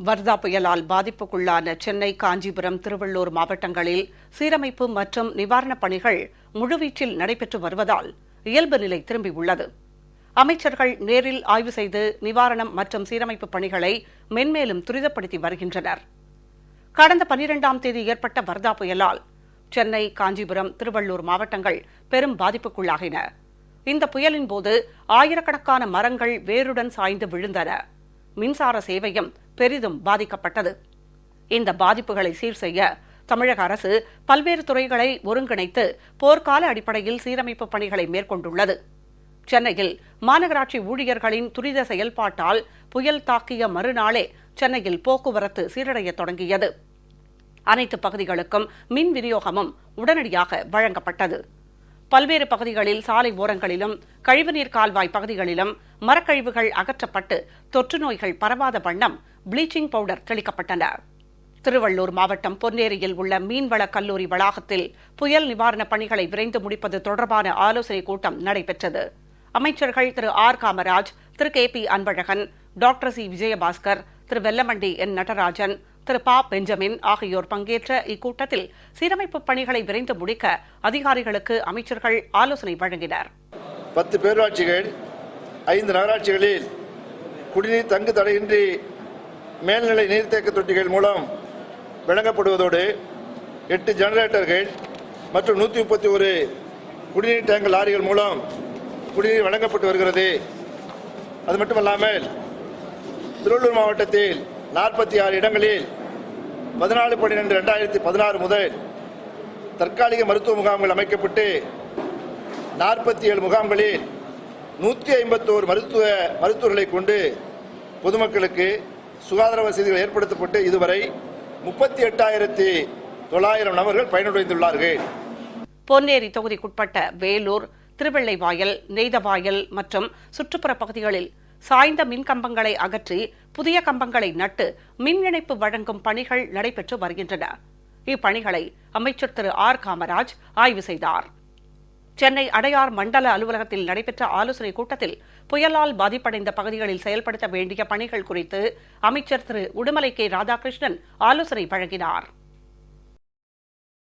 வர்தா புயலால் பாதிப்புக்குள்ளான சென்னை, காஞ்சிபுரம், திருவள்ளூர் மாவட்டங்களில் சீரமைப்பு மற்றும் நிவாரணப் பணிகள் முழுவீச்சில் நடைபெற்று வருவதால் இயல்பு நிலை திரும்பியுள்ளது. அமைச்சர்கள் நேரில் ஆய்வு செய்து நிவாரணம் மற்றும் சீரமைப்பு பணிகளை மென்மேலும் துரிதப்படுத்தி வருகின்றனர். கடந்த 12ஆம் தேதி ஏற்பட்ட வர்தா புயலால் சென்னை, காஞ்சிபுரம், திருவள்ளூர் மாவட்டங்கள் பெரும் பாதிப்புக்குள்ளாகின. இந்த புயலின் போது ஆயிரக்கணக்கான மரங்கள் வேருடன் சாய்ந்து விழுந்தன. மின்சார சேவையும் பெரிதும் பாதிக்கப்பட்டது. இந்த பாதிப்புகளை சீர் செய்ய தமிழக அரசு பல்வேறு துறைகளை ஒருங்கிணைத்து போர்க்கால அடிப்படையில் சீரமைப்பு பணிகளை மேற்கொண்டுள்ளது. சென்னையில் மாநகராட்சி ஊழியர்களின் துரித செயல்பாட்டால் புயல் தாக்கிய மறுநாளே சென்னையில் போக்குவரத்து சீரடைய தொடங்கியது. அனைத்து பகுதிகளுக்கும் மின் விநியோகமும் உடனடியாக வழங்கப்பட்டது. பல்வேறு பகுதிகளில் சாலை ஓரங்களிலும் கழிவுநீர் கால்வாய் பகுதிகளிலும் மரக்கழிவுகள் அகற்றப்பட்டு தொற்று நோய்கள் பரவாத வண்ணம் ப்ளீச்சிங் பவுடர் தெளிக்கப்பட்டன. திருவள்ளூர் மாவட்டம் பொன்னேரியில் உள்ள மீன்வள கல்லூரி வளாகத்தில் புயல் நிவாரணப் பணிகளை விரைந்து முடிப்பது தொடர்பான ஆலோசனைக் கூட்டம் நடைபெற்றது. அமைச்சர்கள் திரு ஆர் காமராஜ், திரு K P Anbazhagan, doctor C Vijayabaskar, திரு வெல்லமண்டி என் நடராஜன், திரு ப பெஞ்சமின் ஆகியோர் பங்கேற்ற இக்கூட்டத்தில் சீரமைப்பு பணிகளை விரைந்து முடிக்க அதிகாரிகளுக்கு அமைச்சர்கள் ஆலோசனை வழங்கினர். 10 பேரூராட்சிகள், 5 நகராட்சிகளில் குடிநீர் தங்கு தடையின்றி மேல்நிலை நீர்த்தேக்க தொட்டிகள் மூலம் வழங்கப்படுவதோடு 8 ஜெனரேட்டர்கள் மற்றும் 131 குடிநீர் டேங்க் லாரிகள் மூலம் குடிநீர் வழங்கப்பட்டு வருகிறது. அது மட்டுமல்லாமல் திருவள்ளூர் மாவட்டத்தில் 46 இடங்களில் 14/12/2016 முதல் தற்காலிக மருத்துவ முகாம்கள் அமைக்கப்பட்டு 47 முகாம்களில் 151 மருத்துவர்களை கொண்டு பொதுமக்களுக்கு சுகாதார வசதிகள் ஏற்படுத்தப்பட்டு இதுவரை 38,900 நபர்கள் பயனடைந்துள்ளார்கள். பொன்னேரி தொகுதிக்குட்பட்ட வேலூர், திருவெள்ளைவாயல், நெய்தவாயல் மற்றும் சுற்றுப்புற பகுதிகளில் சாய்ந்த மின் கம்பங்களை அகற்றி புதிய கம்பங்களை நட்டு மின் இணைப்பு வழங்கும் பணிகள் நடைபெற்று வருகின்றன. இப்பணிகளை அமைச்சர் திரு ஆர் காமராஜ் ஆய்வு செய்தார். சென்னை அடையார் மண்டல அலுவலகத்தில் நடைபெற்ற ஆலோசனைக் கூட்டத்தில் புயலால் பாதிப்படைந்த பகுதிகளில் செயல்படுத்த வேண்டிய பணிகள் குறித்து அமைச்சர் திரு உடுமலை கே ராதாகிருஷ்ணன் ஆலோசனை வழங்கினார்.